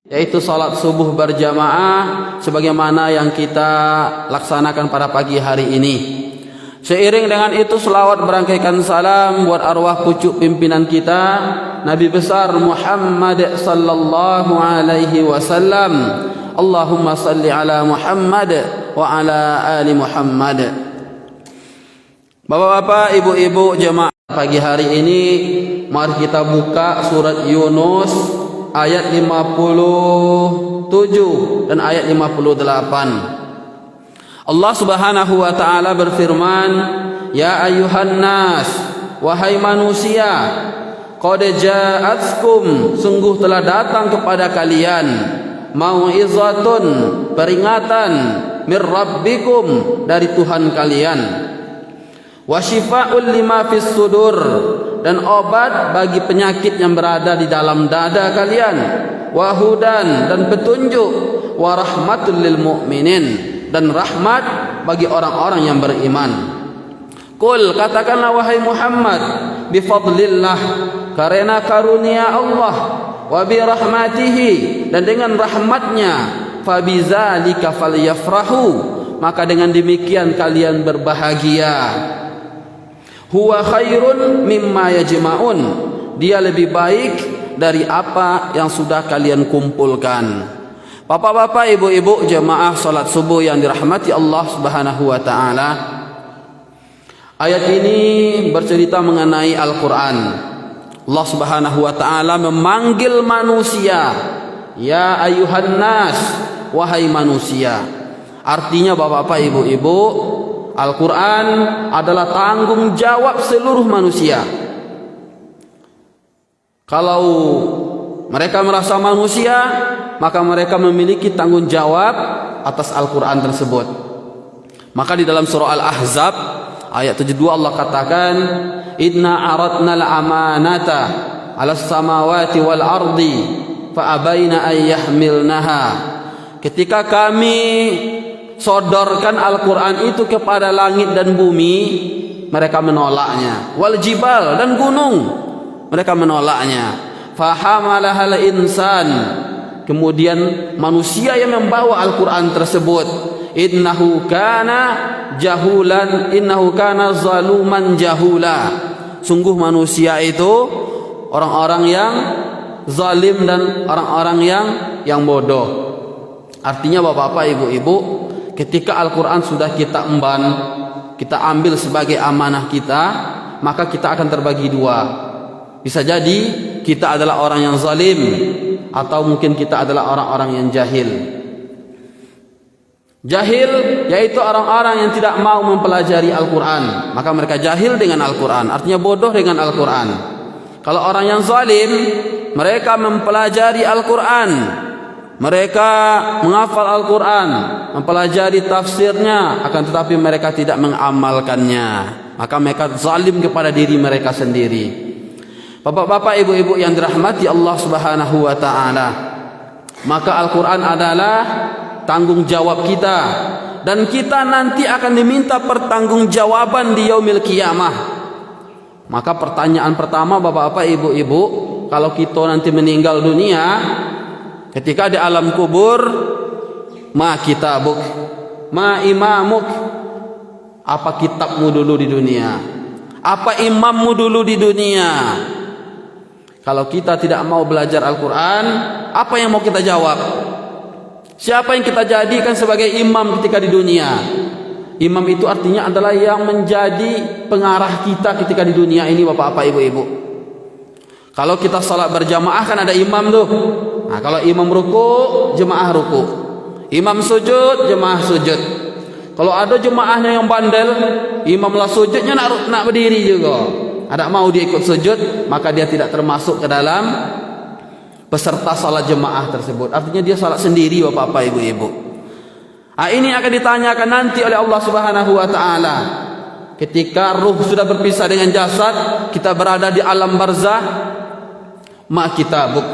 yaitu salat subuh berjamaah sebagaimana yang kita laksanakan pada pagi hari ini. Seiring dengan itu selawat berangkaikan salam buat arwah pucuk pimpinan kita Nabi besar Muhammad sallallahu alaihi wasallam. Allahumma salli ala Muhammad wa ala ali Muhammad. Bapak-bapak, ibu-ibu jemaah, pagi hari ini mari kita buka surat Yunus ayat 57 dan ayat 58. Allah Subhanahu wa taala berfirman, "Ya ayyuhan nas, wahai manusia, qad ja'atkum, sungguh telah datang kepada kalian, mau'izatun, peringatan, mir rabbikum, dari Tuhan kalian, wa syifaa'un lima fis sudur, dan obat bagi penyakit yang berada di dalam dada kalian, wa hudan, dan petunjuk, wa rahmatul lil mu'minin, dan rahmat bagi orang-orang yang beriman." Qul, katakanlah wahai Muhammad, bifadlillah, karena karunia Allah, wa bi rahmatihi, dan dengan rahmatnya, fabizalika falyafrahu, maka dengan demikian kalian berbahagia. Huwa khairun mimma yajma'un, dia lebih baik dari apa yang sudah kalian kumpulkan. Bapak-bapak, ibu-ibu jemaah salat subuh yang dirahmati Allah Subhanahu wa taala, ayat ini bercerita mengenai Al-Qur'an. Allah Subhanahu wa taala memanggil manusia, ya ayyuhan nas, wahai manusia. Artinya bapak-bapak, ibu-ibu, Al-Quran adalah tanggung jawab seluruh manusia. Kalau mereka merasa manusia, maka mereka memiliki tanggung jawab atas Al-Quran tersebut. Maka di dalam surah Al-Ahzab ayat 72 Allah katakan, "Inna aradna al-amanata 'alas samawati wal ardi fa abaina an yahmilnaha." Ketika kami sodorkan Al-Quran itu kepada langit dan bumi, mereka menolaknya. Wal jibal, dan gunung, mereka menolaknya. Fahamalahal insan, kemudian manusia yang membawa Al-Quran tersebut, innahu kana jahulan, innahu kana zaluman jahula, sungguh manusia itu orang-orang yang zalim dan orang-orang yang bodoh. Artinya bapak-bapak, ibu-ibu, ketika Al-Quran sudah kita emban, kita ambil sebagai amanah kita, maka kita akan terbagi dua. Bisa jadi kita adalah orang yang zalim, atau mungkin kita adalah orang-orang yang jahil. Jahil yaitu orang-orang yang tidak mau mempelajari Al-Quran, maka mereka jahil dengan Al-Quran, artinya bodoh dengan Al-Quran. Kalau orang yang zalim, mereka mempelajari Al-Quran, mereka menghafal Al-Quran, mempelajari tafsirnya, akan tetapi mereka tidak mengamalkannya, maka mereka zalim kepada diri mereka sendiri. Bapak-bapak, ibu-ibu yang dirahmati Allah Subhanahu wa taala, maka Al-Quran adalah tanggung jawab kita, dan kita nanti akan diminta pertanggungjawaban di yaumil qiyamah. Maka pertanyaan pertama bapak-bapak, ibu-ibu, kalau kita nanti meninggal dunia, ketika di alam kubur, ma kitabuk, ma imamuk, apa kitabmu dulu di dunia, apa imammu dulu di dunia. Kalau kita tidak mau belajar Al-Quran, apa yang mau kita jawab? Siapa yang kita jadikan sebagai imam ketika di dunia? Imam itu artinya adalah yang menjadi pengarah kita ketika di dunia ini, bapak-bapak, ibu-ibu. Kalau kita salat berjamaah kan ada imam tuh. Nah, kalau imam ruku, jemaah ruku. Imam sujud, jemaah sujud. Kalau ada jemaahnya yang bandel, imamlah sujudnya nak berdiri juga. Ada mau dia ikut sujud, maka dia tidak termasuk ke dalam peserta salat jemaah tersebut. Artinya dia salat sendiri, bapak-bapak, ibu-ibu. Nah, ini akan ditanyakan nanti oleh Allah Subhanahu wa taala. Ketika ruh sudah berpisah dengan jasad, kita berada di alam barzah, ma kitabuk,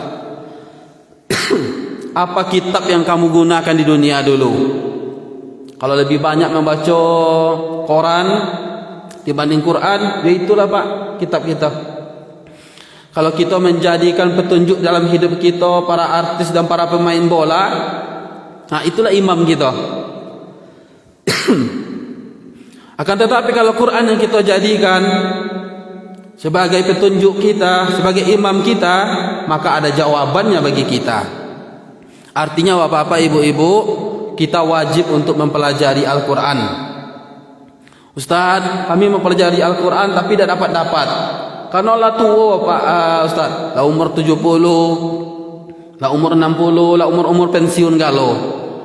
apa kitab yang kamu gunakan di dunia dulu? Kalau lebih banyak membaca koran dibanding Quran, ya itulah pak kitab-kitab. Kalau kita menjadikan petunjuk dalam hidup kita para artis dan para pemain bola, nah itulah imam kita. Akan tetapi kalau Quran yang kita jadikan sebagai petunjuk kita, sebagai imam kita, maka ada jawabannya bagi kita. Artinya bapak-bapak, ibu-ibu, kita wajib untuk mempelajari Al-Quran. Ustaz, kami mempelajari Al-Quran tapi tidak dapat. Karena lah tua Pak Ustaz, lah umur 70, lah umur 60, lah umur pensiun galau.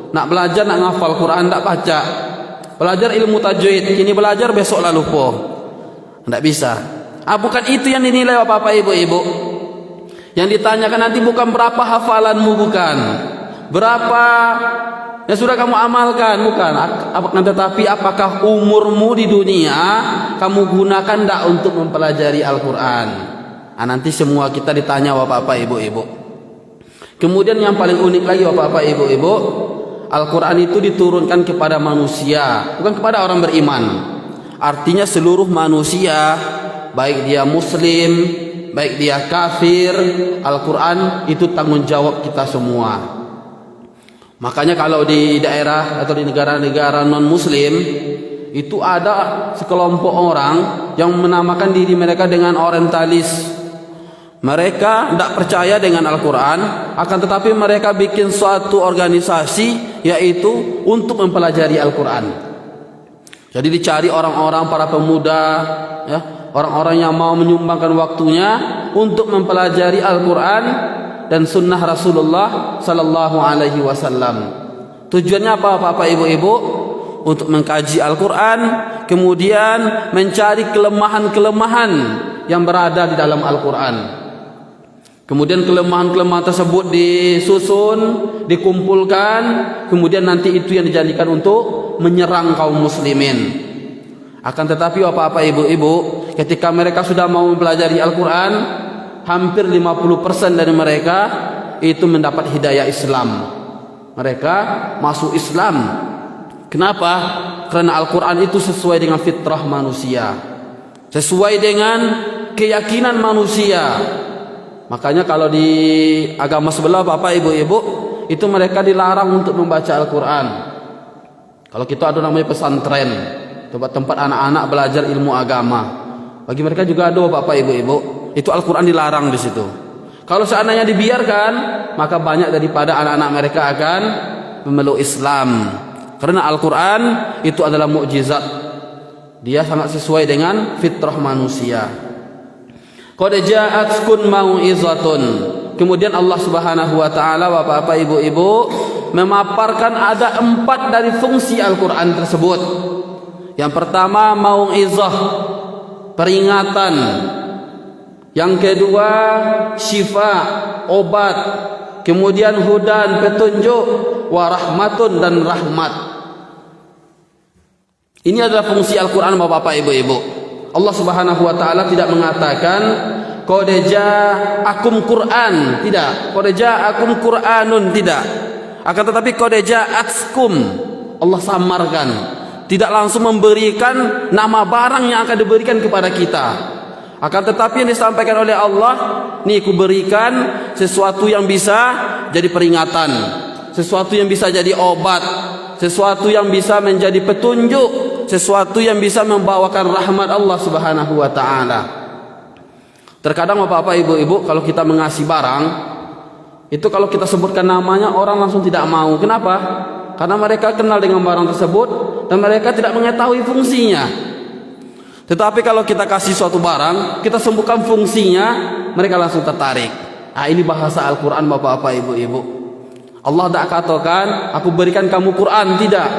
Nak belajar, nak ngafal Quran, tak baca. Belajar ilmu tajwid, kini belajar besok lah lupa. Tidak bisa. Bukan itu yang dinilai bapak-bapak, ibu-ibu. Yang ditanyakan nanti bukan berapa hafalanmu, bukan. Berapa yang sudah kamu amalkan, bukan. Tetapi apakah umurmu di dunia kamu gunakan tidak untuk mempelajari Al-Quran? Nah, nanti semua kita ditanya bapak-bapak, ibu-ibu. Kemudian yang paling unik lagi bapak-bapak, ibu-ibu, Al-Quran itu diturunkan kepada manusia, bukan kepada orang beriman. Artinya seluruh manusia, baik dia muslim, baik dia kafir, Al-Quran itu tanggung jawab kita semua. Makanya kalau di daerah atau di negara-negara non-muslim itu ada sekelompok orang yang menamakan diri mereka dengan orientalis. Mereka tidak percaya dengan Al-Quran, akan tetapi mereka bikin suatu organisasi yaitu untuk mempelajari Al-Quran. Jadi dicari orang-orang, para pemuda, ya, orang-orang yang mau menyumbangkan waktunya untuk mempelajari Al-Quran dan sunnah Rasulullah Sallallahu Alaihi Wasallam. Tujuannya apa bapak ibu-ibu? Untuk mengkaji Al-Quran, kemudian mencari kelemahan-kelemahan yang berada di dalam Al-Quran. Kemudian kelemahan-kelemahan tersebut disusun, dikumpulkan, kemudian nanti itu yang dijadikan untuk menyerang kaum muslimin. Akan tetapi bapak-bapak, ibu-ibu, ketika mereka sudah mau mempelajari Al-Quran, hampir 50% dari mereka itu mendapat hidayah Islam. Mereka masuk Islam. Kenapa? Karena Al-Quran itu sesuai dengan fitrah manusia, sesuai dengan keyakinan manusia. Makanya kalau di agama sebelah bapak ibu-ibu itu mereka dilarang untuk membaca Al-Quran. Kalau kita ada namanya pesantren, tempat-tempat anak-anak belajar ilmu agama, bagi mereka juga ada bapak ibu-ibu, itu Al-Quran dilarang di situ. Kalau seandainya dibiarkan, maka banyak daripada anak-anak mereka akan memeluk Islam. Karena Al-Quran itu adalah mukjizat. Dia sangat sesuai dengan fitrah manusia. Qad ja'atkum mau'izatun. Kemudian Allah Subhanahu wa taala, bapak-bapak, ibu-ibu, memaparkan ada 4 dari fungsi Al-Quran tersebut. Yang pertama mau'izah, peringatan. Yang kedua syifa, obat. Kemudian hudan, petunjuk, wa rahmatun, dan rahmat. Ini adalah fungsi Al-Quran bapak-bapak, ibu-ibu. Allah Subhanahu wa taala tidak mengatakan qad ja'akum Qur'an, tidak. Qad ja'akum Qur'anun, tidak. Akan tetapi qad ja'atkum, Allah samarkan. Tidak langsung memberikan nama barang yang akan diberikan kepada kita. Akan tetapi yang disampaikan oleh Allah, nih ku berikan sesuatu yang bisa jadi peringatan, sesuatu yang bisa jadi obat, sesuatu yang bisa menjadi petunjuk, sesuatu yang bisa membawakan rahmat Allah Subhanahu wa taala. Terkadang bapak-bapak, ibu-ibu, kalau kita mengasih barang, itu kalau kita sebutkan namanya orang langsung tidak mau. Kenapa? Karena mereka kenal dengan barang tersebut dan mereka tidak mengetahui fungsinya. Tetapi kalau kita kasih suatu barang, kita sebutkan fungsinya, mereka langsung tertarik. Nah, ini bahasa Al-Quran bapak-bapak, ibu-ibu. Allah tidak katakan aku berikan kamu Quran, tidak.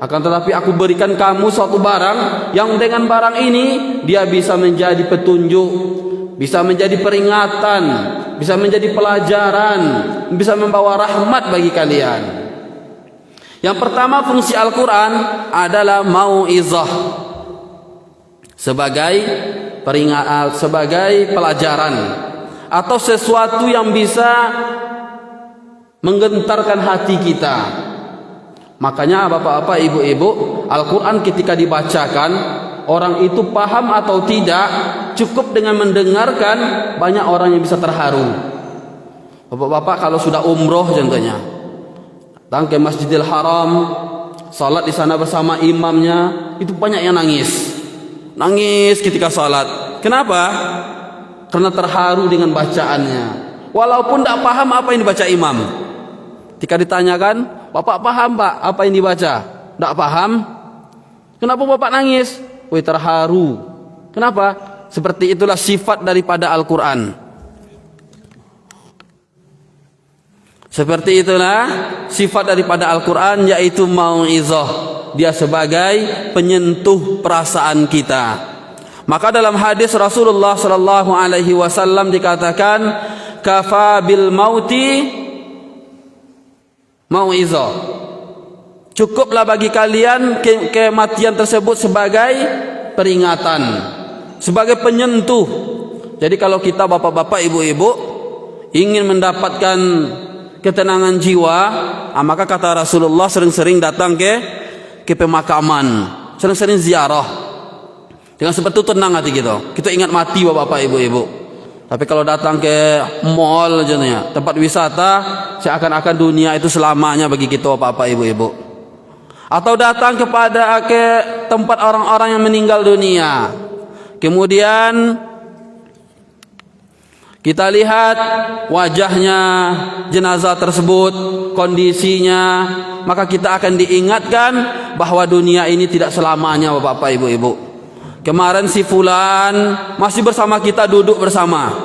Akan tetapi aku berikan kamu suatu barang yang dengan barang ini dia bisa menjadi petunjuk, bisa menjadi peringatan, bisa menjadi pelajaran, bisa membawa rahmat bagi kalian. Yang pertama fungsi Al-Quran adalah mau'izah, sebagai peringatan, sebagai pelajaran, atau sesuatu yang bisa menggentarkan hati kita. Makanya bapak-bapak, ibu-ibu, Al-Quran ketika dibacakan orang itu paham atau tidak, cukup dengan mendengarkan banyak orang yang bisa terharu. Bapak-bapak kalau sudah umroh contohnya, datang ke Masjidil Haram, salat di sana bersama imamnya, itu banyak yang nangis. Nangis ketika salat. Kenapa? Karena terharu dengan bacaannya. Walaupun tidak paham apa yang dibaca imam. Ketika ditanyakan, "Bapak paham Pak apa yang dibaca?" Tidak paham. Kenapa Bapak nangis? Wih, terharu. Kenapa? Seperti itulah sifat daripada Al-Quran. Seperti itulah sifat daripada Al-Quran, yaitu mau'izah. Dia sebagai penyentuh perasaan kita. Maka dalam hadis Rasulullah sallallahu alaihi wasallam dikatakan, kafa bil mauti mau'izah. Cukuplah bagi kalian kematian tersebut sebagai peringatan, sebagai penyentuh. Jadi kalau kita bapak-bapak, ibu-ibu ingin mendapatkan ketenangan jiwa, maka kata Rasulullah sering-sering datang ke pemakaman, sering-sering ziarah. Dengan seperti itu tenang hati kita. Kita ingat mati bapak-bapak, ibu-ibu. Tapi kalau datang ke mall contohnya, tempat wisata, seakan-akan dunia itu selamanya bagi kita bapak-bapak, ibu-ibu. Atau datang ke tempat orang-orang yang meninggal dunia. Kemudian kita lihat wajahnya jenazah tersebut, kondisinya, maka kita akan diingatkan bahwa dunia ini tidak selamanya bapak-bapak, ibu-ibu. Kemarin si fulan masih bersama kita, duduk bersama,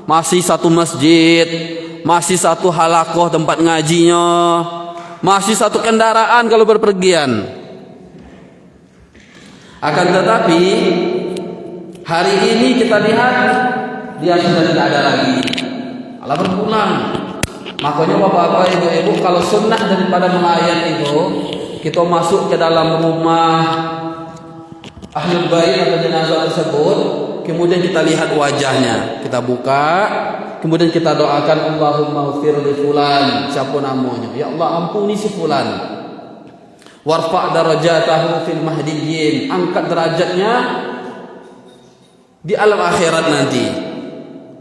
masih satu masjid, masih satu halakoh tempat ngajinya, masih satu kendaraan kalau berpergian. Akan tetapi hari ini kita lihat dia sudah tidak ada lagi, malah berpulang. Makanya bapak-bapak, ibu-ibu, kalau sunnah daripada melayat itu, kita masuk ke dalam rumah ahlul bait atau jenazah tersebut, kemudian kita lihat wajahnya, kita buka, kemudian kita doakan, Allahumma ghfir li fulan, siapa namanya, ya Allah ampuni si fulan, warfa' darajatahu fil mahdiyyin, angkat derajatnya di alam akhirat nanti.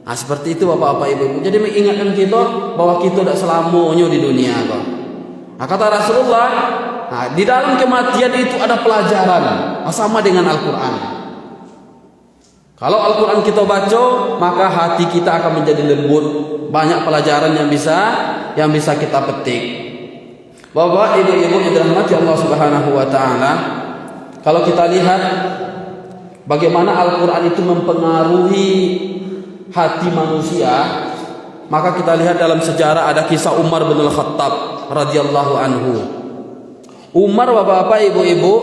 Nah, seperti itu bapak-bapak, ibu-ibu. Jadi mengingatkan kita bahwa kita tidak selamanya di dunia. Nah, kata Rasulullah, nah, di dalam kematian itu ada pelajaran, sama dengan Al-Quran. Kalau Al-Quran kita baca, maka hati kita akan menjadi lembut. Banyak pelajaran yang bisa kita petik. Bapak, ibu-ibu yang dirahmati Allah Subhanahu wa taala, kalau kita lihat bagaimana Al-Quran itu mempengaruhi hati manusia, maka kita lihat dalam sejarah ada kisah Umar bin Al-Khattab radhiyallahu anhu. Umar, bapak-bapak, ibu-ibu,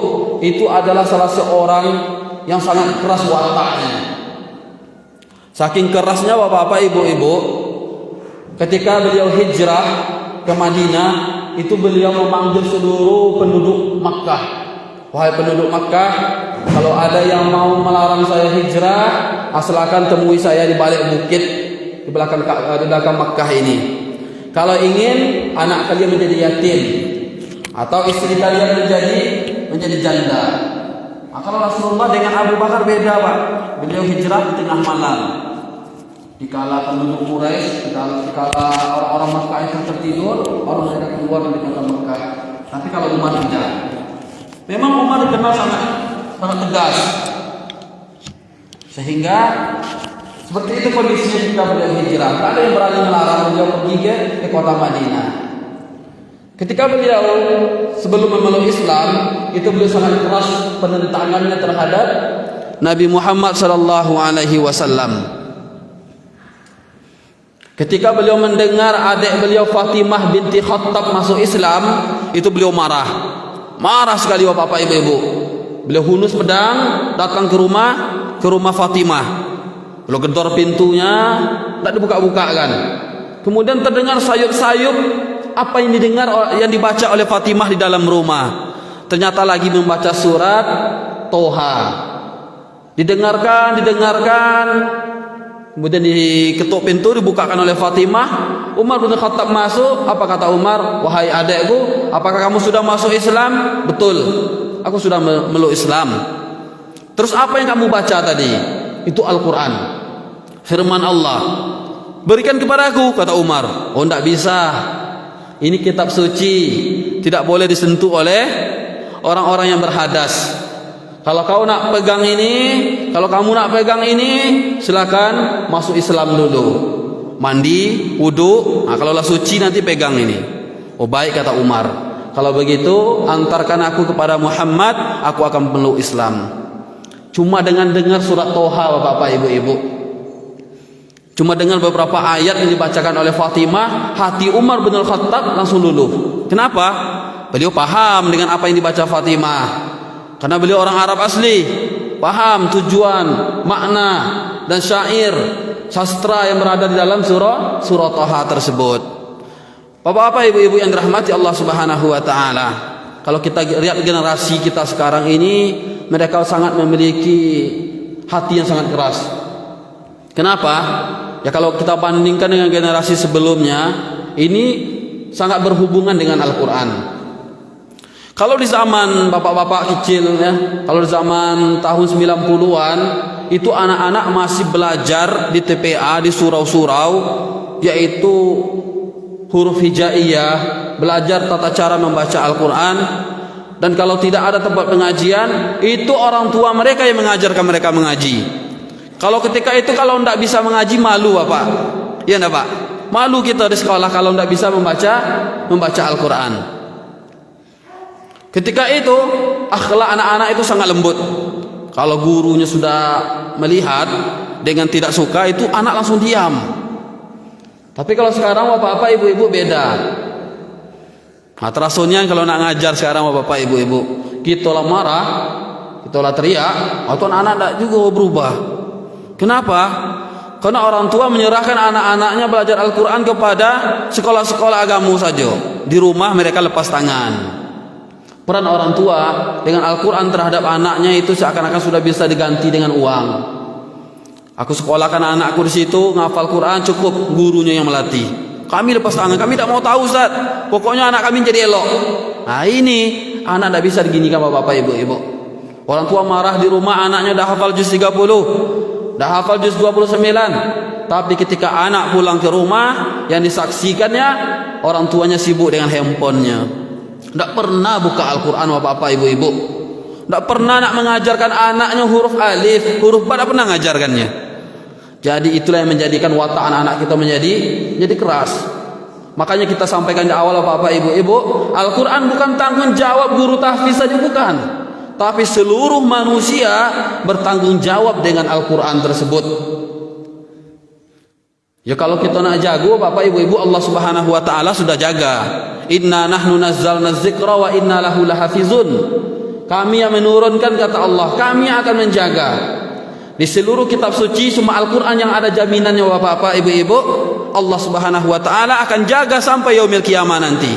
itu adalah salah seorang yang sangat keras wataknya. Saking kerasnya bapak-bapak, ibu-ibu, ketika beliau hijrah ke Madinah, itu beliau memanggil seluruh penduduk Makkah. Wahai penduduk Makkah, kalau ada yang mau melarang saya hijrah, silakan temui saya di balik bukit di belakang Makkah ini. Kalau ingin anak kalian menjadi yatim atau istri kalian menjadi janda. Maka Rasulullah dengan Abu Bakar beda, Pak. Beliau hijrah di tengah malam. Dikala penduduk Quraisy, dikala orang-orang Makkah itu tertidur, orang mereka keluar dari kota Makkah. Tapi kalau Umar tidak. Memang Umar dikenal sangat tegas, sehingga seperti itu kondisinya ketika beliau hijrah. Tak ada yang berani melarang beliau pergi ke kota Madinah. Ketika beliau sebelum memeluk Islam, itu beliau sangat keras penentangannya terhadap Nabi Muhammad sallallahu alaihi wasallam. Ketika beliau mendengar adik beliau Fatimah binti Khattab masuk Islam, itu beliau marah. Marah sekali bapak-bapak, ibu-ibu. Beliau hunus pedang datang ke rumah Fatimah. Beliau gedor pintunya, tak dibuka-buka kan. Kemudian terdengar sayup-sayup apa yang dibaca oleh Fatimah di dalam rumah. Ternyata lagi membaca surat Toha. Didengarkan. Kemudian diketuk pintu, dibukakan oleh Fatimah. Umar bin Khattab masuk. Apa kata Umar? Wahai adekku, apakah kamu sudah masuk Islam? Betul, aku sudah meluk Islam. Terus apa yang kamu baca tadi? Itu Al-Quran, firman Allah. Berikan kepadaku, kata Umar. Oh, tidak bisa. Ini kitab suci, tidak boleh disentuh oleh orang-orang yang berhadas. Kalau kau nak pegang ini, kalau kamu nak pegang ini, silakan masuk Islam dulu. Mandi, wudu. Nah, kalaulah suci nanti pegang ini. Oh, baik, kata Umar. Kalau begitu, antarkan aku kepada Muhammad, aku akan peluk Islam. Cuma dengan dengar surat Toha, bapak-bapak, ibu-ibu. Cuma dengan beberapa ayat yang dibacakan oleh Fatimah, hati Umar bin Al-Khattab langsung luluh. Kenapa? Beliau paham dengan apa yang dibaca Fatimah. Karena beliau orang Arab asli, paham tujuan, makna, dan syair, sastra yang berada di dalam surah Toha tersebut. Bapak-bapak, ibu-ibu yang dirahmati Allah Subhanahu wa Ta'ala, kalau kita lihat generasi kita sekarang ini, mereka sangat memiliki hati yang sangat keras. Kenapa? Ya, kalau kita bandingkan dengan generasi sebelumnya, ini sangat berhubungan dengan Al-Quran. Kalau di zaman bapak-bapak kecil, ya, kalau di zaman tahun 90-an, itu anak-anak masih belajar di TPA, di surau-surau, yaitu huruf hijaiyah, belajar tata cara membaca Al-Quran. Dan kalau tidak ada tempat pengajian, itu orang tua mereka yang mengajarkan mereka mengaji. Kalau ketika itu kalau tidak bisa mengaji, malu, Bapak. Iya enggak, Pak? Malu kita di sekolah kalau tidak bisa membaca Al-Quran. Ketika itu akhlak anak-anak itu sangat lembut. Kalau gurunya sudah melihat dengan tidak suka, itu anak langsung diam. Tapi kalau sekarang bapak-bapak, ibu-ibu beda. Nah, terasunya kalau nak ngajar sekarang bapak-bapak, ibu-ibu, kita lah marah, kita lah teriak, atau anak-anak tidak juga berubah. Kenapa? Karena orang tua menyerahkan anak-anaknya belajar Al-Quran kepada sekolah-sekolah agama saja. Di rumah mereka lepas tangan. Peran orang tua dengan Al-Quran terhadap anaknya itu seakan-akan sudah bisa diganti dengan uang. Aku sekolahkan anakku di situ, ngafal Quran, cukup gurunya yang melatih. Kami lepas tangan, kami tidak mau tahu, Ustaz. Pokoknya anak kami jadi elok. Nah, ini anak tidak bisa diginikan, bapak-bapak, ibu-ibu. Orang tua marah di rumah, anaknya dah hafal juz 30, dah hafal juz 29. Tapi ketika anak pulang ke rumah, yang disaksikannya orang tuanya sibuk dengan handphonenya. Tidak pernah buka Al-Quran, bapak-bapak, ibu-ibu. Tidak pernah nak mengajarkan anaknya huruf alif, huruf ba, tidak pernah mengajarkannya. Jadi itulah yang menjadikan watak anak-anak kita menjadi keras. Makanya kita sampaikan di awal, bapak-bapak, ibu-ibu, Al-Quran bukan tanggung jawab guru tahfiz saja, bukan. Tapi seluruh manusia bertanggung jawab dengan Al-Quran tersebut. Ya, kalau kita nak jago, bapak, ibu-ibu, Allah Subhanahu wa Ta'ala sudah jaga. Inna nahnu nazzalna dzikra wa inna lahu lahafizun. Kami yang menurunkan, kata Allah, kami akan menjaga. Di seluruh kitab suci, semua Al-Quran yang ada jaminannya, bapak-bapak, ibu-ibu, Allah Subhanahu wa Ta'ala akan jaga sampai yaumil kiamah nanti.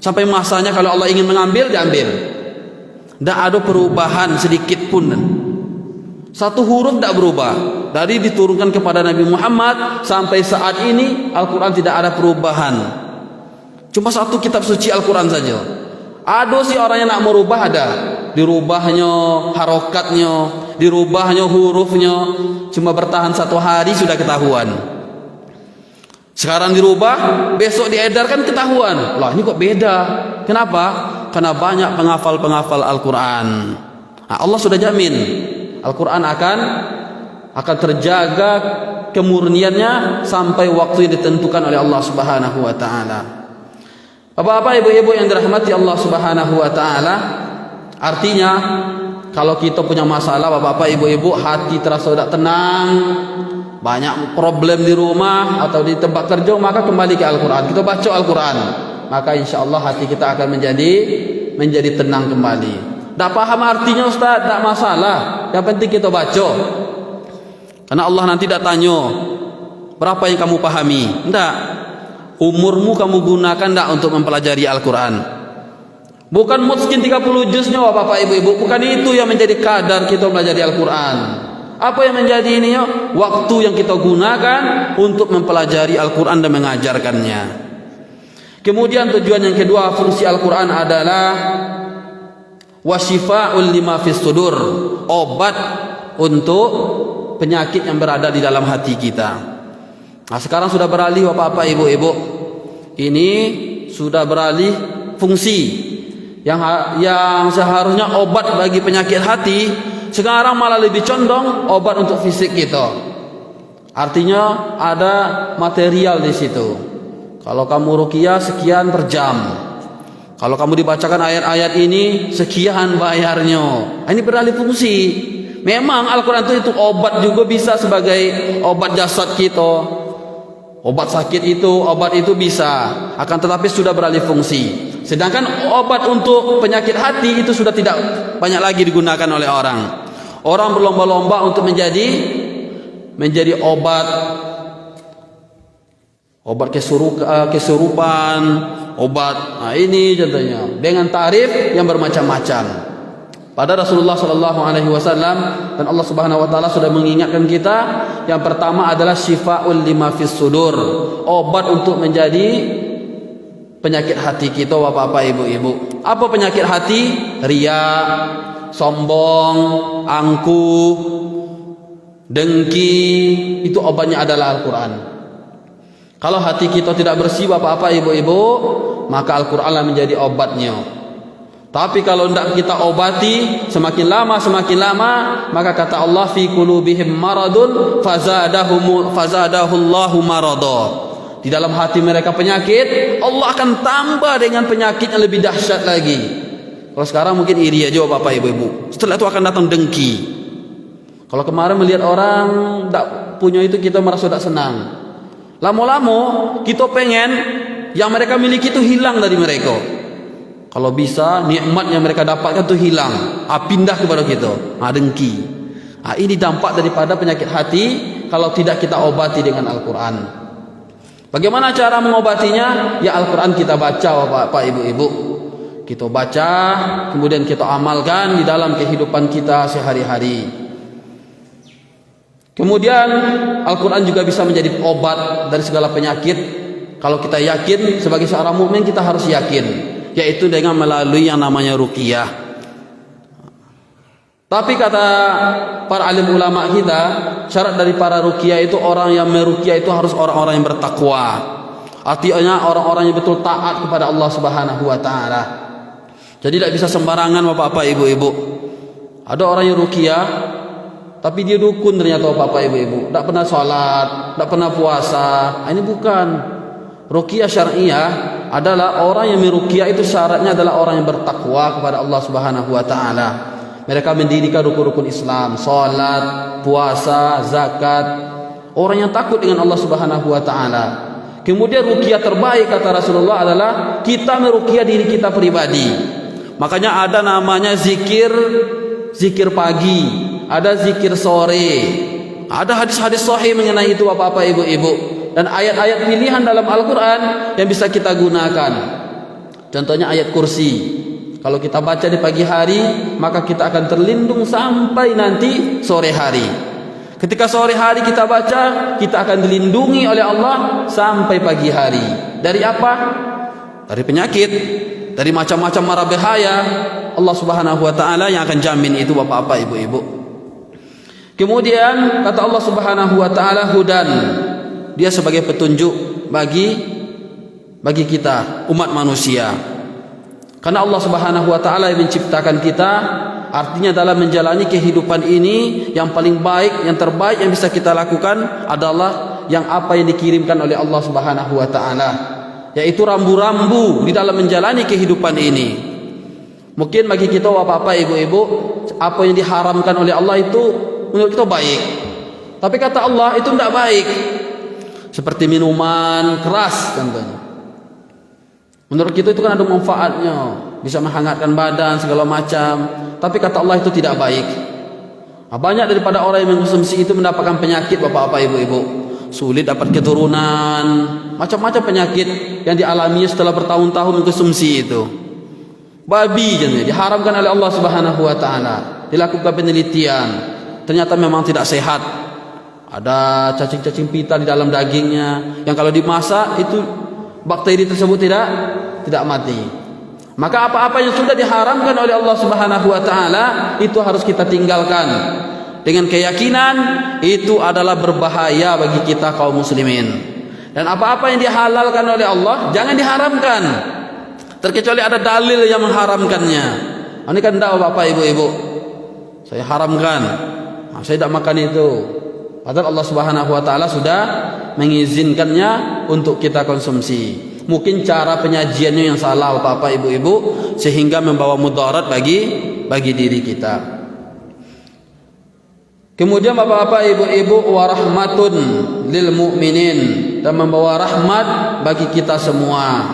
Sampai masanya kalau Allah ingin mengambil, diambil. Tidak ada perubahan sedikit pun. Satu huruf tidak berubah. Dari diturunkan kepada Nabi Muhammad sampai saat ini, Al-Quran tidak ada perubahan. Cuma satu kitab suci Al-Quran saja. Ada sih orang yang nak merubah, ada. Dirubahnya harokatnya, dirubahnya hurufnya, cuma bertahan 1 hari sudah ketahuan. Sekarang dirubah, besok diedarkan ketahuan. Lah, ini kok beda. Kenapa? Karena banyak penghafal-penghafal Al-Quran. Nah, Allah sudah jamin Al-Quran akan terjaga kemurniannya sampai waktu yang ditentukan oleh Allah Subhanahu wa Ta'ala. Bapak-bapak, ibu-ibu yang dirahmati Allah Subhanahu wa Ta'ala, artinya kalau kita punya masalah, bapak-bapak, ibu-ibu, hati terasa tidak tenang, banyak problem di rumah atau di tempat kerja, maka kembali ke Al-Quran. Kita baca Al-Quran, maka insya Allah hati kita akan menjadi tenang kembali. Tak paham artinya, Ustaz, tak masalah, yang penting kita baca. Karena Allah nanti tak tanya berapa yang kamu pahami. Tidak, umurmu kamu gunakan tidak untuk mempelajari Al-Quran. Bukan mungkin 30 juznya, bapak, ibu-ibu, bukan itu yang menjadi kadar kita belajar Al-Quran. Apa yang menjadi ini? Waktu yang kita gunakan untuk mempelajari Al-Quran dan mengajarkannya. Kemudian tujuan yang kedua, fungsi Al-Quran adalah wasyifa'ul lima fis sudur, obat untuk penyakit yang berada di dalam hati kita. Nah, sekarang sudah beralih Bapak-bapak, Ibu-ibu. Ini sudah beralih fungsi yang seharusnya obat bagi penyakit hati, sekarang malah lebih condong obat untuk fisik kita. Artinya ada material di situ. Kalau kamu ruqyah sekian per jam. Kalau kamu dibacakan ayat-ayat ini sekian bayarnya. Ini beralih fungsi. Memang Al-Quran itu obat juga bisa sebagai obat jasad kita. Obat sakit itu, obat itu bisa. Akan tetapi sudah beralih fungsi. Sedangkan obat untuk penyakit hati itu sudah tidak banyak lagi digunakan oleh orang. Orang berlomba-lomba untuk menjadi obat kesurupan, obat ini contohnya dengan tarif yang bermacam-macam. Pada Rasulullah sallallahu alaihi wasallam dan Allah Subhanahu wa taala sudah mengingatkan kita, yang pertama adalah syifaul lima fis sudur, obat untuk menjadi penyakit hati kita Bapak-bapak, Ibu-ibu. Apa penyakit hati? Riya, sombong, angkuh, dengki, itu obatnya adalah Al-Quran. Kalau hati kita tidak bersih Bapak-bapak, Ibu-ibu, maka Al-Quran menjadi obatnya. Tapi kalau tidak kita obati, semakin lama maka kata Allah, fi qulubihim maradun fazadahullahu marada. Di dalam hati mereka penyakit, Allah akan tambah dengan penyakit yang lebih dahsyat lagi. Kalau sekarang mungkin iri aja Bapak Ibu. Setelah itu akan datang dengki. Kalau kemarin melihat orang tak punya itu, kita merasa tak senang. Lama-lama kita pengen yang mereka miliki itu hilang dari mereka. Kalau bisa nikmat yang mereka dapatkan itu hilang, pindah kepada kita. Dengki. Ini dampak daripada penyakit hati kalau tidak kita obati dengan Al-Quran. Bagaimana cara mengobatinya? Ya Al-Quran kita baca Bapak Ibu-ibu. Kita baca, kemudian kita amalkan di dalam kehidupan kita sehari-hari. Kemudian Al-Quran juga bisa menjadi obat dari segala penyakit. Kalau kita yakin, sebagai seorang mukmin kita harus yakin, yaitu dengan melalui yang namanya ruqyah. Tapi kata para alim ulama kita, syarat dari para ruqyah itu, orang yang meruqyah itu harus orang-orang yang bertakwa. Artinya orang-orang yang betul taat kepada Allah Subhanahu wa taala. Jadi tidak bisa sembarangan Bapak-bapak, Ibu-ibu. Ada orang yang ruqyah tapi dia dukun ternyata Bapak Ibu-ibu, tidak pernah sholat, tidak pernah puasa. Ini bukan ruqyah syariah. Adalah orang yang meruqyah itu syaratnya adalah orang yang bertakwa kepada Allah Subhanahu wa taala. Mereka mendirikan rukun-rukun Islam, salat, puasa, zakat. Orang yang takut dengan Allah Subhanahu wa taala. Kemudian ruqyah terbaik kata Rasulullah adalah kita meruqyah diri kita pribadi. Makanya ada namanya zikir pagi, ada zikir sore. Ada hadis-hadis sahih mengenai itu Bapak-bapak, Ibu-ibu. Dan ayat-ayat pilihan dalam Al-Quran yang bisa kita gunakan. Contohnya ayat kursi. Kalau kita baca di pagi hari, maka kita akan terlindung sampai nanti sore hari. Ketika sore hari kita baca, kita akan dilindungi oleh Allah sampai pagi hari. Dari apa? Dari penyakit, dari macam-macam mara bahaya. Allah Subhanahu wa taala yang akan jamin itu Bapak-bapak, Ibu-ibu. Kemudian kata Allah Subhanahu wa taala, hudan. Dia sebagai petunjuk bagi kita umat manusia. Karena Allah Subhanahu wa taala yang menciptakan kita, artinya dalam menjalani kehidupan ini yang paling baik, yang terbaik yang bisa kita lakukan adalah yang apa yang dikirimkan oleh Allah Subhanahu wa taala, yaitu rambu-rambu di dalam menjalani kehidupan ini. Mungkin bagi kita Bapak-bapak, Ibu-ibu, apa yang diharamkan oleh Allah itu menurut kita baik. Tapi kata Allah itu tidak baik. Seperti minuman keras contohnya. Menurut kita itu kan ada manfaatnya, bisa menghangatkan badan segala macam. Tapi kata Allah itu tidak baik. Banyak daripada orang yang mengkonsumsi itu mendapatkan penyakit Bapak-bapak, Ibu-ibu. Sulit dapat keturunan, macam-macam penyakit yang dialami setelah bertahun-tahun mengkonsumsi itu. Babi contohnya diharamkan oleh Allah Subhanahu wa taala. Dilakukan penelitian, ternyata memang tidak sehat. Ada cacing-cacing pita di dalam dagingnya yang kalau dimasak itu bakteri tersebut tidak mati. Maka apa-apa yang sudah diharamkan oleh Allah Subhanahu wa taala itu harus kita tinggalkan dengan keyakinan itu adalah berbahaya bagi kita kaum muslimin. Dan apa-apa yang dihalalkan oleh Allah jangan diharamkan terkecuali ada dalil yang mengharamkannya. Ini kan tidak Bapak Ibu-ibu, saya haramkan, saya tidak makan itu, padahal Allah Subhanahu wa taala sudah mengizinkannya untuk kita konsumsi. Mungkin cara penyajiannya yang salah Bapak Ibu-ibu sehingga membawa mudarat bagi diri kita. Kemudian Bapak-bapak Ibu-ibu, warahmatun lil mu'minin, dan membawa rahmat bagi kita semua.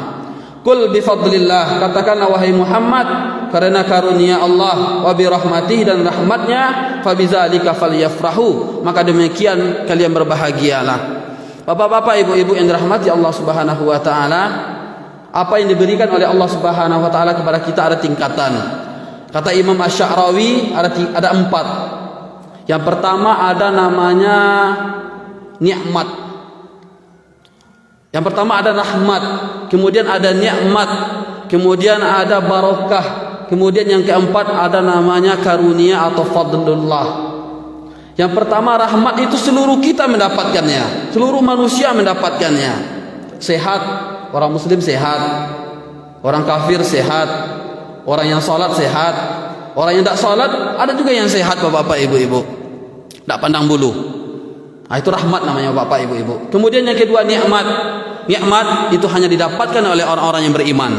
Qul bi fadlillah, katakanlah wahai Muhammad, karena karunia Allah, wa bi rahmatih, dan rahmatnya, fa bizalika falyafrahu, maka demikian kalian berbahagialah. Bapak-bapak, ibu-ibu yang dirahmati Allah Subhanahu wa taala, apa yang diberikan oleh Allah Subhanahu wa taala kepada kita ada tingkatan. Kata Imam Asy-Sya'rawi ada 4. Yang pertama ada namanya nikmat. Yang pertama ada rahmat, kemudian ada nikmat, kemudian ada barakah, kemudian yang keempat ada namanya karunia atau fadlullah. Yang pertama rahmat itu seluruh kita mendapatkannya, seluruh manusia mendapatkannya. Sehat, orang muslim sehat, orang kafir sehat, orang yang salat sehat, orang yang tidak salat ada juga yang sehat Bapak Ibu-ibu, tidak pandang bulu. Nah, itu rahmat namanya Bapak Ibu-ibu. Kemudian yang kedua nikmat. Nikmat itu hanya didapatkan oleh orang-orang yang beriman.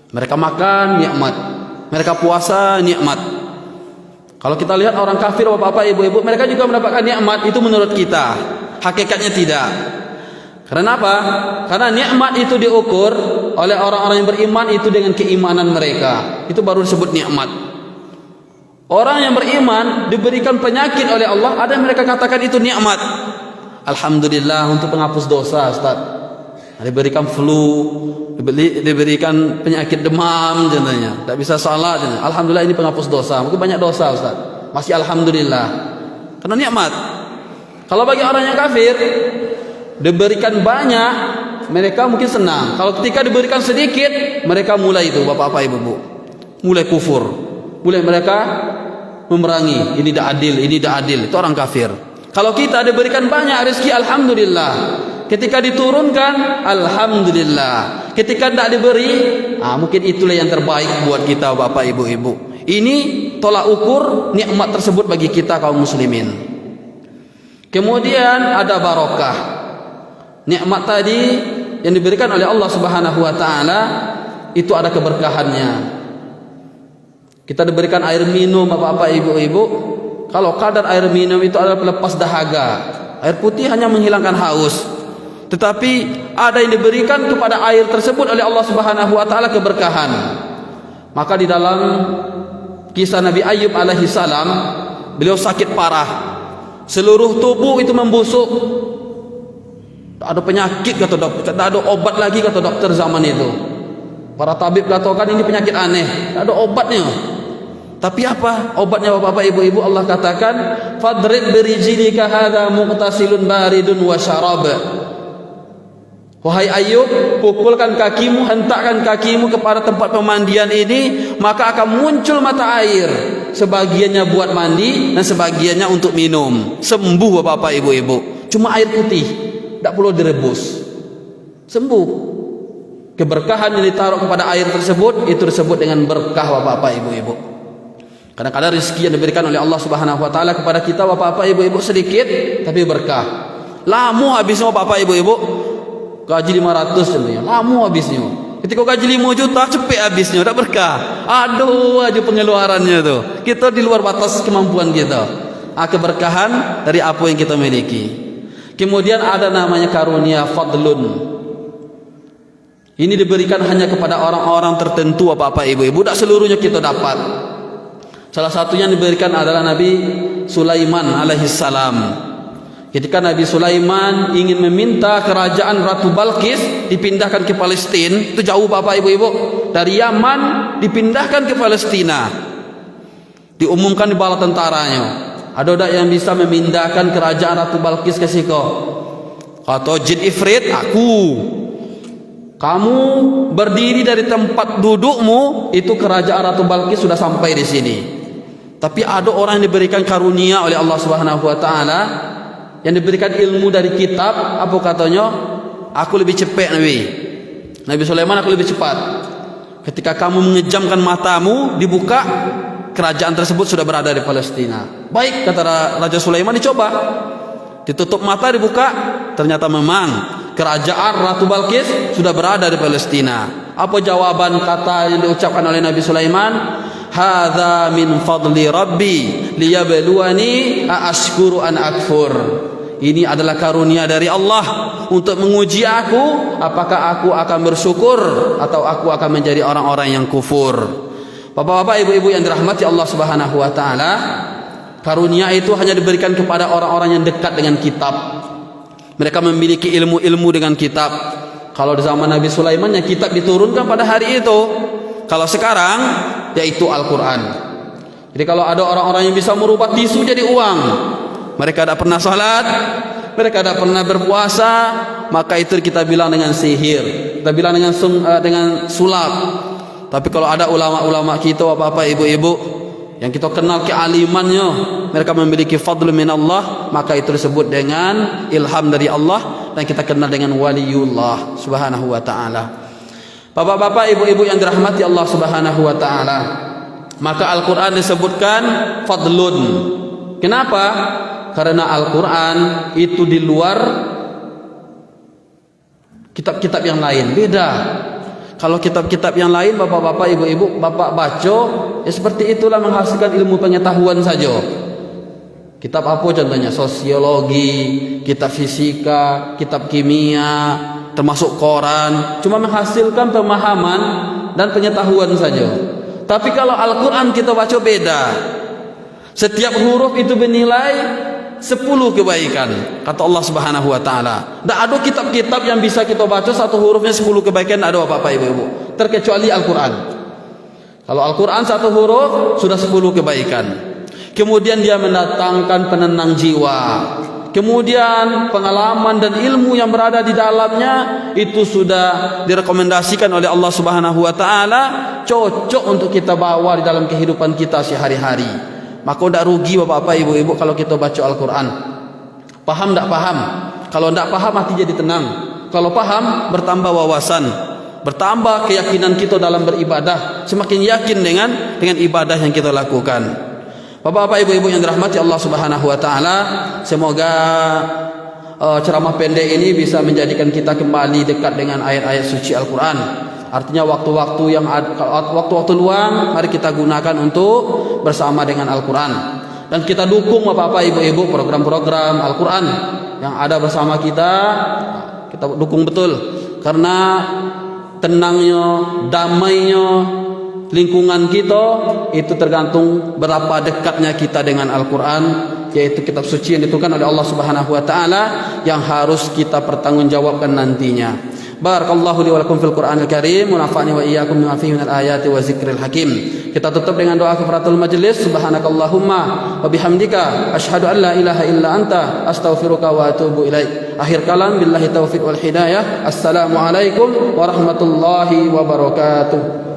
Mereka makan nikmat, mereka puasa nikmat. Kalau kita lihat orang kafir Bapak Ibu-ibu, mereka juga mendapatkan nikmat, itu menurut kita. Hakikatnya tidak. Karena apa? Karena nikmat itu diukur oleh orang-orang yang beriman itu dengan keimanan mereka. Itu baru disebut nikmat. Orang yang beriman diberikan penyakit oleh Allah, ada yang mereka katakan itu nikmat. Alhamdulillah untuk penghapus dosa, Ustaz. Diberikan flu, diberikan penyakit demam contohnya, tak bisa salat contohnya. Alhamdulillah ini penghapus dosa. Mungkin banyak dosa Ustaz, masih alhamdulillah karena nikmat. Kalau bagi orang yang kafir diberikan banyak, mereka mungkin senang. Kalau ketika diberikan sedikit, mereka mulai itu Bapak-bapak Ibu-ibu, mulai kufur, mulai mereka memerangi, ini tidak adil, ini tidak adil. Itu orang kafir. Kalau kita diberikan banyak rezeki, alhamdulillah. Ketika diturunkan, alhamdulillah. Ketika tidak diberi, mungkin itulah yang terbaik buat kita Bapak Ibu-ibu. Ini tolak ukur nikmat tersebut bagi kita kaum muslimin. Kemudian ada barokah. Nikmat tadi yang diberikan oleh Allah Subhanahu wa taala itu ada keberkahannya. Kita diberikan air minum Bapak Ibu-ibu. Kalau kadar air minum itu adalah pelepas dahaga. Air putih hanya menghilangkan haus. Tetapi ada yang diberikan kepada air tersebut oleh Allah Subhanahu wa taala keberkahan. Maka di dalam kisah Nabi Ayub alaihi salam, beliau sakit parah. Seluruh tubuh itu membusuk. Tak ada penyakit kata dokter, tak ada obat lagi kata dokter zaman itu. Para tabib katakan ini penyakit aneh, tak ada obatnya. Tapi apa obatnya Bapak Ibu-ibu? Allah katakan, fadrib birijlika hadza muqtasilun baridun wa syarab. Wahai Ayub, pukulkan kakimu, hentakkan kakimu kepada tempat pemandian ini, maka akan muncul mata air. Sebagiannya buat mandi dan sebagiannya untuk minum. Sembuh Bapak Ibu-ibu. Cuma air putih, tidak perlu direbus. Sembuh. Keberkahan yang ditaruh kepada air tersebut itu disebut dengan berkah Bapak Ibu-ibu. Kadang-kadang rezeki yang diberikan oleh Allah Subhanahu wa taala kepada kita Bapak Ibu-ibu sedikit tapi berkah. Lama habisnya Bapak Ibu-ibu. Gaji 500 contohnya, lama habisnya. Ketika gaji 5 juta cepet habisnya, tak berkah. Aduh aja pengeluarannya tuh. Kita di luar batas kemampuan kita. Keberkahan dari apa yang kita miliki. Kemudian ada namanya karunia fadlun. Ini diberikan hanya kepada orang-orang tertentu Bapak Ibu-ibu, tak seluruhnya kita dapat. Salah satunya yang diberikan adalah Nabi Sulaiman alaihissalam. Ketika Nabi Sulaiman ingin meminta kerajaan Ratu Balqis dipindahkan ke Palestina, itu jauh Bapak Ibu-ibu, dari Yaman dipindahkan ke Palestina. Diumumkan di bala tentaranya, ada tak yang bisa memindahkan kerajaan Ratu Balqis ke siko? Kata jin ifrit, aku. Kamu berdiri dari tempat dudukmu, itu kerajaan Ratu Balqis sudah sampai di sini. Tapi ada orang yang diberikan karunia oleh Allah Subhanahu wa taala, yang diberikan ilmu dari kitab. Apa katanya? Aku lebih cepat Nabi Sulaiman, aku lebih cepat. Ketika kamu mengejamkan matamu, dibuka, kerajaan tersebut sudah berada di Palestina. Baik, kata Raja Sulaiman, dicoba. Ditutup mata, dibuka, ternyata memang kerajaan Ratu Balqis sudah berada di Palestina. Apa jawaban kata yang diucapkan oleh Nabi Sulaiman? Hadza min fadli rabbi liyabluwani aashkuru an akfur. Ini adalah karunia dari Allah untuk menguji aku, apakah aku akan bersyukur atau aku akan menjadi orang-orang yang kufur. Bapak-bapak, ibu-ibu yang dirahmati Allah Subhanahu wa taala, karunia itu hanya diberikan kepada orang-orang yang dekat dengan kitab. Mereka memiliki ilmu-ilmu dengan kitab. Kalau di zaman Nabi Sulaiman, ya kitab diturunkan pada hari itu. Kalau sekarang, yaitu Al-Quran. Jadi kalau ada orang-orang yang bisa merubah tisu jadi uang, mereka tidak pernah salat, mereka tidak pernah berpuasa, maka itu kita bilang dengan sihir, kita bilang dengan sulap. Tapi kalau ada ulama-ulama kita, bapak-bapak, ibu-ibu, yang kita kenal kealimannya, mereka memiliki fadl minallah, maka itu disebut dengan ilham dari Allah, dan kita kenal dengan waliullah Subhanahu wa ta'ala. Bapak-bapak, ibu-ibu yang dirahmati Allah Subhanahu wa ta'ala, maka Al-Quran disebutkan fadlun. Kenapa? Karena Al-Quran itu di luar kitab-kitab yang lain, beda. Kalau kitab-kitab yang lain, bapak-bapak, ibu-ibu, bapak baca, ya seperti itulah menghasilkan ilmu pengetahuan saja. Kitab apa contohnya? Sosiologi, kitab fisika, kitab kimia, termasuk koran, cuma menghasilkan pemahaman dan pengetahuan saja. Tapi kalau Al-Quran kita baca beda. Setiap huruf itu bernilai 10 kebaikan, kata Allah Subhanahu wa ta'ala. Tak ada kitab-kitab yang bisa kita baca satu hurufnya 10 kebaikan, tak ada apa-apa, ibu-ibu, terkecuali Al-Quran. Kalau Al-Quran satu huruf sudah 10 kebaikan. Kemudian dia mendatangkan penenang jiwa. Kemudian pengalaman dan ilmu yang berada di dalamnya itu sudah direkomendasikan oleh Allah Subhanahu wa ta'ala, cocok untuk kita bawa di dalam kehidupan kita sehari-hari. Maka tidak rugi bapak-bapak, ibu-ibu, kalau kita baca Al-Quran. Paham tak paham? Kalau tidak paham, hati jadi tenang. Kalau paham, bertambah wawasan, bertambah keyakinan kita dalam beribadah, semakin yakin dengan ibadah yang kita lakukan. Bapak-bapak, ibu-ibu yang dirahmati Allah Subhanahu wa ta'ala, semoga ceramah pendek ini bisa menjadikan kita kembali dekat dengan ayat-ayat suci Al-Quran. Artinya waktu-waktu luang, mari kita gunakan untuk bersama dengan Al-Quran. Dan kita dukung bapak-bapak, ibu-ibu, program-program Al-Quran yang ada bersama kita. Kita dukung betul. Karena tenangnya, damainya lingkungan kita itu tergantung berapa dekatnya kita dengan Al-Quran, yaitu kitab suci yang diturunkan oleh Allah Subhanahu wa ta'ala, yang harus kita pertanggungjawabkan nantinya. Barakallahu li wa lakum fil Qur'anil Karim, wa nafa'ani wa iyyakum bima fihi minal ayati wa zikril hakim. Kita tutup dengan doa kafaratul majlis. Subhanakallahumma wa bihamdika asyhadu an la ilaha illa anta astaghfiruka wa atubu ilaik. Akhir kalam, billahi taufiq wal hidayah. Assalamualaikum warahmatullahi wabarakatuh.